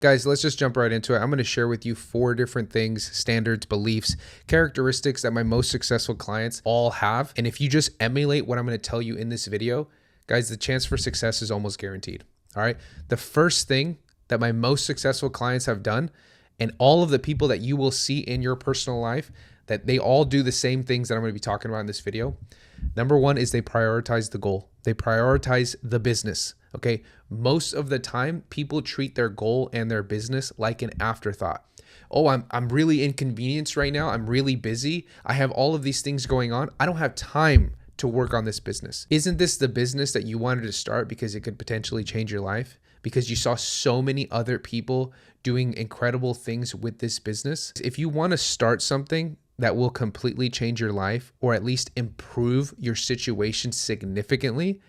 Guys, let's just jump right into it. I'm going to share with you 4 different things, standards, beliefs, characteristics that my most successful clients all have. And if you just emulate what I'm going to tell you in this video, guys, the chance for success is almost guaranteed. All right. The first thing that my most successful clients have done, and all of the people that you will see in your personal life, that they all do the same things that I'm going to be talking about in this video. Number 1 is they prioritize the goal. They prioritize the business. Okay. Most of the time, people treat their goal and their business like an afterthought. Oh, I'm really inconvenienced right now. I'm really busy. I have all of these things going on. I don't have time to work on this business. Isn't this the business that you wanted to start because it could potentially change your life? Because you saw so many other people doing incredible things with this business? If you want to start something that will completely change your life, or at least improve your situation significantly,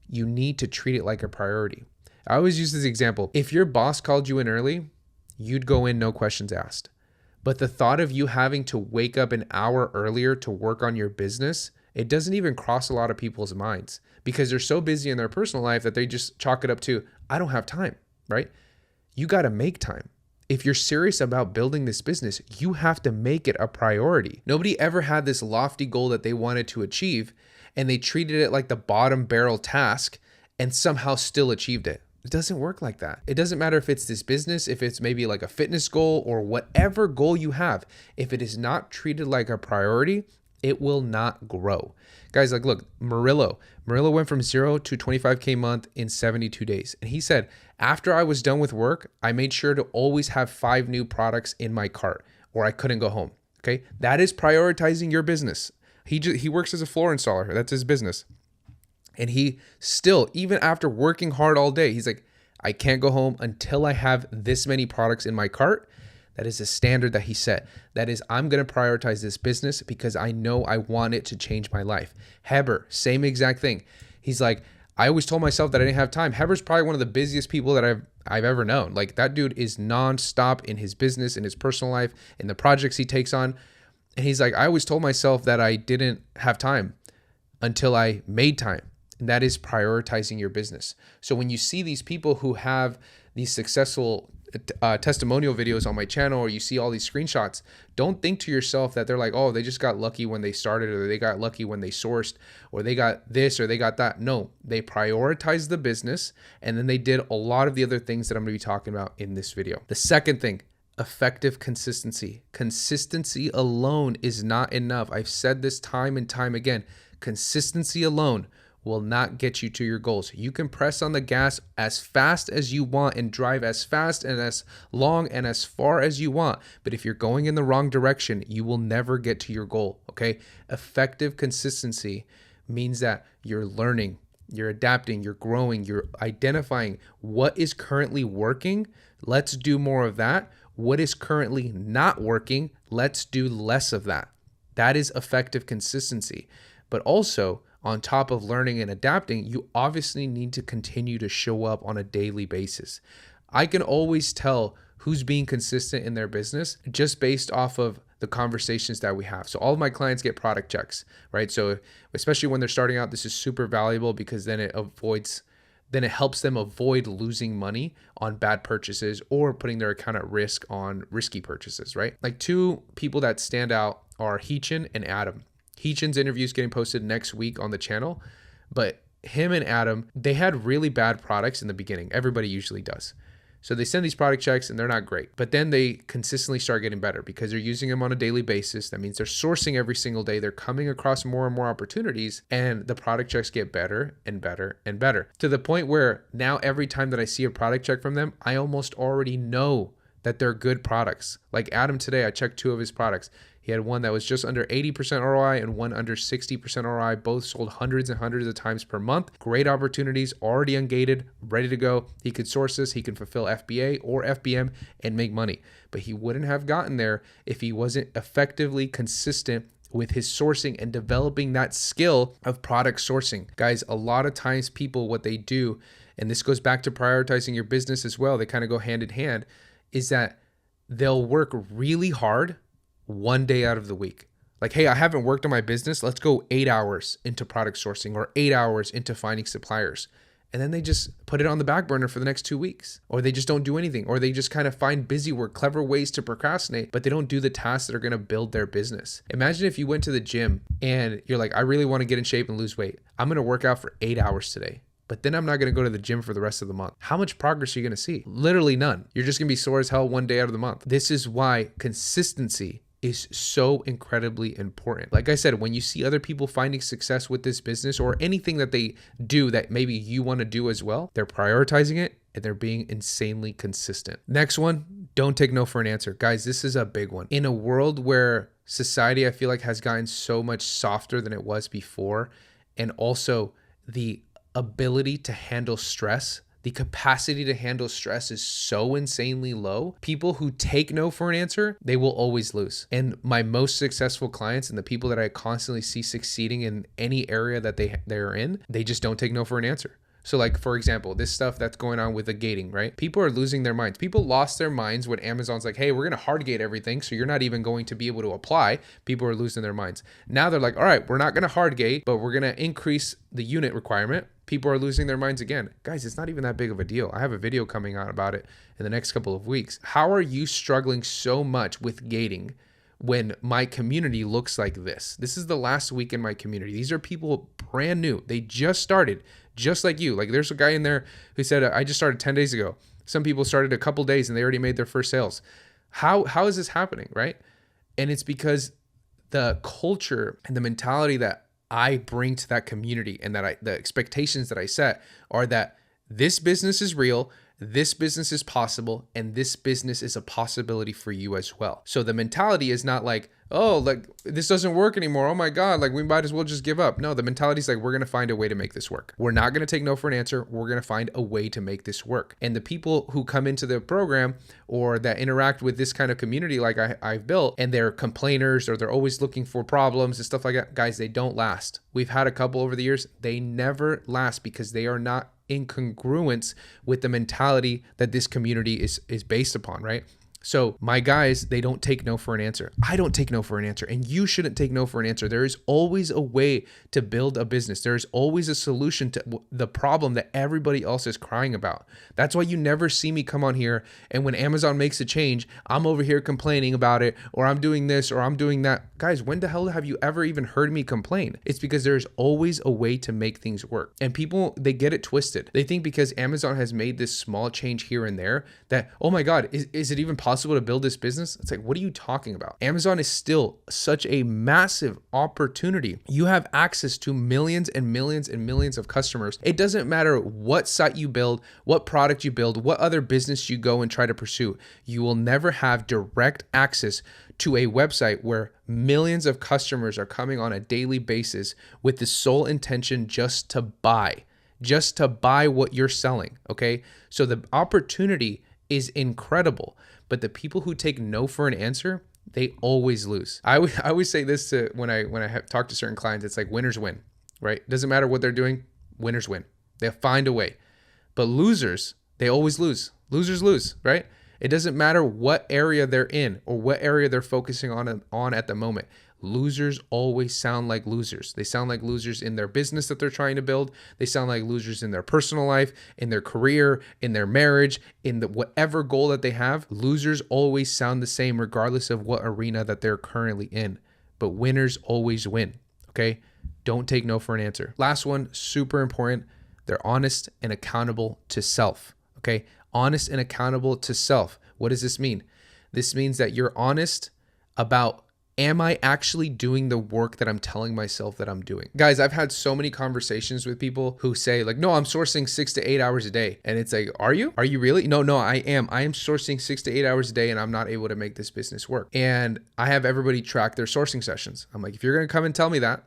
you need to treat it like a priority. I always use this example. If your boss called you in early, you'd go in, no questions asked. But the thought of you having to wake up an hour earlier to work on your business, it doesn't even cross a lot of people's minds because they're so busy in their personal life that they just chalk it up to, I don't have time, right? You got to make time. If you're serious about building this business, you have to make it a priority. Nobody ever had this lofty goal that they wanted to achieve, and they treated it like the bottom barrel task and somehow still achieved it. It doesn't work like that. It doesn't matter if it's this business, if it's maybe like a fitness goal or whatever goal you have. If it is not treated like a priority, it will not grow. Guys, like look, Murillo went from 0 to 25K a month in 72 days. And he said, after I was done with work, I made sure to always have 5 new products in my cart or I couldn't go home. Okay. That is prioritizing your business. He works as a floor installer. That's his business. And he still, even after working hard all day, he's like, I can't go home until I have this many products in my cart. That is a standard that he set. That is, I'm going to prioritize this business because I know I want it to change my life. Heber, same exact thing. He's like, I always told myself that I didn't have time. Heber's probably one of the busiest people that I've ever known. Like that dude is nonstop in his business, in his personal life, in the projects he takes on. And he's like, I always told myself that I didn't have time until I made time. And that is prioritizing your business. So when you see these people who have these successful testimonial videos on my channel, or you see all these screenshots, don't think to yourself that they're like, oh, they just got lucky when they started, or they got lucky when they sourced, or they got this, or they got that. No, they prioritized the business, and then they did a lot of the other things that I'm going to be talking about in this video. The second thing, effective consistency. Consistency alone is not enough. I've said this time and time again. Consistency alone will not get you to your goals. You can press on the gas as fast as you want and drive as fast and as long and as far as you want. But if you're going in the wrong direction, you will never get to your goal, okay? Effective consistency means that you're learning, you're adapting, you're growing, you're identifying what is currently working. Let's do more of that. What is currently not working, let's do less of that. That is effective consistency. But also, on top of learning and adapting, you obviously need to continue to show up on a daily basis. I can always tell who's being consistent in their business just based off of the conversations that we have. So all of my clients get product checks, right? So especially when they're starting out, this is super valuable because then it helps them avoid losing money on bad purchases or putting their account at risk on risky purchases, right? Like 2 people that stand out are Heechin and Adam. Heechin's interview is getting posted next week on the channel, but him and Adam, they had really bad products in the beginning. Everybody usually does. So they send these product checks and they're not great, but then they consistently start getting better because they're using them on a daily basis. That means they're sourcing every single day. They're coming across more and more opportunities, and the product checks get better and better and better to the point where now every time that I see a product check from them, I almost already know that they're good products. Like Adam today, I checked 2 of his products. He had one that was just under 80% ROI and one under 60% ROI. Both sold hundreds and hundreds of times per month. Great opportunities, already ungated, ready to go. He could source this. He can fulfill FBA or FBM and make money. But he wouldn't have gotten there if he wasn't effectively consistent with his sourcing and developing that skill of product sourcing. Guys, a lot of times people, what they do, and this goes back to prioritizing your business as well, they kind of go hand in hand, is that they'll work really hard one day out of the week. Like, hey, I haven't worked on my business. Let's go 8 hours into product sourcing or 8 hours into finding suppliers. and then they just put it on the back burner for the next 2 weeks, or they just don't do anything, or they just kind of find busy work, clever ways to procrastinate, but they don't do the tasks that are going to build their business. Imagine if you went to the gym and you're like, I really want to get in shape and lose weight. I'm going to work out for 8 hours today, but then I'm not going to go to the gym for the rest of the month. How much progress are you going to see? Literally none. You're just going to be sore as hell one day out of the month. This is why consistency is so incredibly important. Like I said, when you see other people finding success with this business or anything that they do that maybe you want to do as well, they're prioritizing it and they're being insanely consistent. Next one, don't take no for an answer. Guys, this is a big one. In a world where society, I feel like, has gotten so much softer than it was before, and also the ability to handle stress, the capacity to handle stress is so insanely low. People who take no for an answer, they will always lose. And my most successful clients and the people that I constantly see succeeding in any area that they're in, they just don't take no for an answer. So like, for example, this stuff that's going on with the gating, right? People are losing their minds. People lost their minds when Amazon's like, hey, we're going to hard gate everything, so you're not even going to be able to apply. People are losing their minds. Now they're like, all right, we're not going to hard gate, but we're going to increase the unit requirement. People are losing their minds again. Guys, it's not even that big of a deal. I have a video coming out about it in the next couple of weeks. How are you struggling so much with gating when my community looks like this? This is the last week in my community. These are people brand new. They just started, just like you. Like there's a guy in there who said, I just started 10 days ago. Some people started a couple days and they already made their first sales. How is this happening, right? And it's because the culture and the mentality that I bring to that community and that the expectations that I set are that this business is real, this business is possible, and this business is a possibility for you as well. So the mentality is not like, oh, like this doesn't work anymore. Oh my God, like we might as well just give up. No, the mentality is like, we're going to find a way to make this work. We're not going to take no for an answer. We're going to find a way to make this work. And the people who come into the program or that interact with this kind of community like I've built, and they're complainers or they're always looking for problems and stuff like that, guys, they don't last. We've had a couple over the years. They never last because they are not in congruence with the mentality that this community is based upon, right? So my guys, they don't take no for an answer. I don't take no for an answer, and you shouldn't take no for an answer. There is always a way to build a business. There is always a solution to the problem that everybody else is crying about. That's why you never see me come on here, and when Amazon makes a change, I'm over here complaining about it, or I'm doing this, or I'm doing that. Guys, when the hell have you ever even heard me complain? It's because there's always a way to make things work. And people, they get it twisted. They think because Amazon has made this small change here and there that, oh my God, is it even possible to build this business? It's like, what are you talking about? Amazon is still such a massive opportunity. You have access to millions and millions and millions of customers. It doesn't matter what site you build, what product you build, what other business you go and try to pursue. You will never have direct access to a website where millions of customers are coming on a daily basis with the sole intention just to buy what you're selling. Okay. So the opportunity is incredible. But the people who take no for an answer, they always lose. I always say this to when I talk to certain clients, it's like winners win, right? Doesn't matter what they're doing, winners win. They'll find a way. But losers, they always lose. Losers lose, right? It doesn't matter what area they're in or what area they're focusing on at the moment. Losers always sound like losers. They sound like losers in their business that they're trying to build. They sound like losers in their personal life, in their career, in their marriage, in the whatever goal that they have. Losers always sound the same regardless of what arena that they're currently in. But winners always win, okay? Don't take no for an answer. Last one, super important. They're honest and accountable to self, okay? Honest and accountable to self. What does this mean? This means that you're honest about, am I actually doing the work that I'm telling myself that I'm doing? Guys, I've had so many conversations with people who say like, no, I'm sourcing 6 to 8 hours a day. And it's like, are you? Are you really? No, I am. I am sourcing 6 to 8 hours a day and I'm not able to make this business work. And I have everybody track their sourcing sessions. I'm like, if you're going to come and tell me that,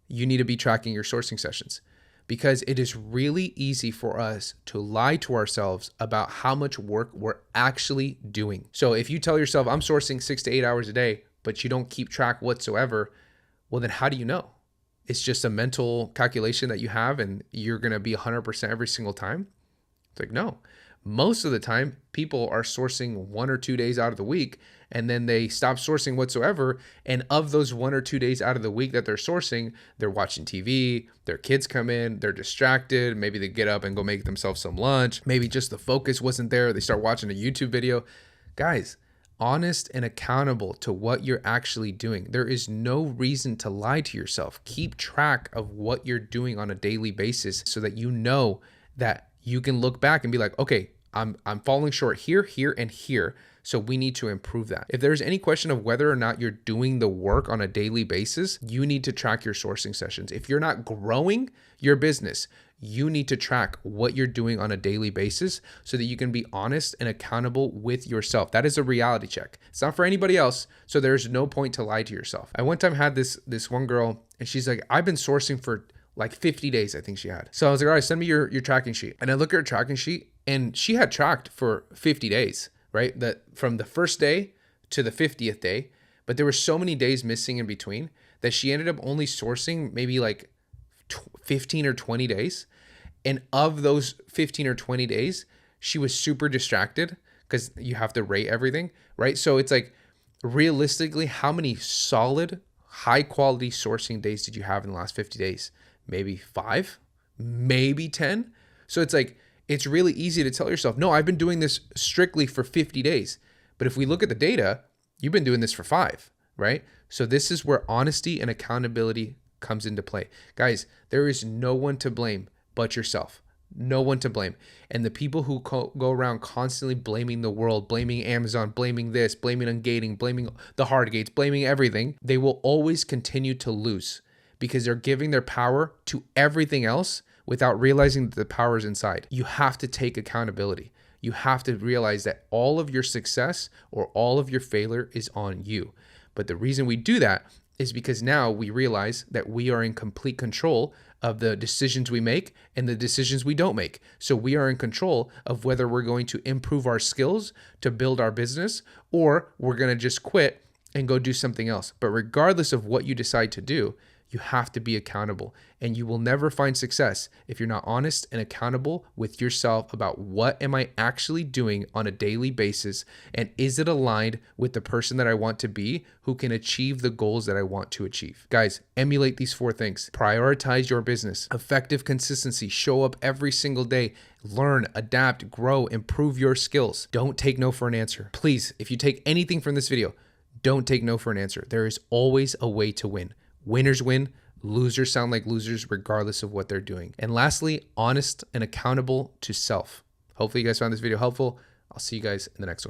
you need to be tracking your sourcing sessions. Because it is really easy for us to lie to ourselves about how much work we're actually doing. So if you tell yourself, I'm sourcing 6 to 8 hours a day, but you don't keep track whatsoever, well, then how do you know? It's just a mental calculation that you have and you're going to be 100% every single time. It's like, no. Most of the time, people are sourcing 1 or 2 days out of the week, and then they stop sourcing whatsoever. And of those 1 or 2 days out of the week that they're sourcing, they're watching TV, their kids come in, they're distracted. Maybe they get up and go make themselves some lunch. Maybe just the focus wasn't there. They start watching a YouTube video. Guys, honest and accountable to what you're actually doing. There is no reason to lie to yourself. Keep track of what you're doing on a daily basis so that you know that you can look back and be like, okay, I'm falling short here, here, and here. So we need to improve that. If there's any question of whether or not you're doing the work on a daily basis, you need to track your sourcing sessions. If you're not growing your business, you need to track what you're doing on a daily basis so that you can be honest and accountable with yourself. That is a reality check. It's not for anybody else, so there's no point to lie to yourself. I one time had this one girl, and she's like, I've been sourcing for like 50 days, I think she had. So I was like, all right, send me your tracking sheet. And I look at her tracking sheet, and she had tracked for 50 days, right? That from the first day to the 50th day, but there were so many days missing in between that she ended up only sourcing maybe like 15 or 20 days. And of those 15 or 20 days, she was super distracted because you have to rate everything, right? So it's like, realistically, how many solid, high quality sourcing days did you have in the last 50 days? Maybe 5, maybe 10. So it's like, it's really easy to tell yourself, no, I've been doing this strictly for 50 days. But if we look at the data, you've been doing this for 5, right? So this is where honesty and accountability comes into play. Guys, there is no one to blame but yourself. No one to blame. And the people who go around constantly blaming the world, blaming Amazon, blaming this, blaming Ungating, blaming the hard gates, blaming everything, they will always continue to lose because they're giving their power to everything else without realizing that the power is inside. You have to take accountability. You have to realize that all of your success or all of your failure is on you. But the reason we do that is because now we realize that we are in complete control of the decisions we make and the decisions we don't make. So we are in control of whether we're going to improve our skills to build our business or we're going to just quit and go do something else. But regardless of what you decide to do, you have to be accountable, and you will never find success if you're not honest and accountable with yourself about what am I actually doing on a daily basis, and is it aligned with the person that I want to be who can achieve the goals that I want to achieve. Guys, emulate these 4 things. Prioritize your business. Effective consistency. Show up every single day. Learn, adapt, grow, improve your skills. Don't take no for an answer. Please, if you take anything from this video, don't take no for an answer. There is always a way to win. Winners win, losers sound like losers regardless of what they're doing. And lastly, honest and accountable to self. Hopefully you guys found this video helpful. I'll see you guys in the next one.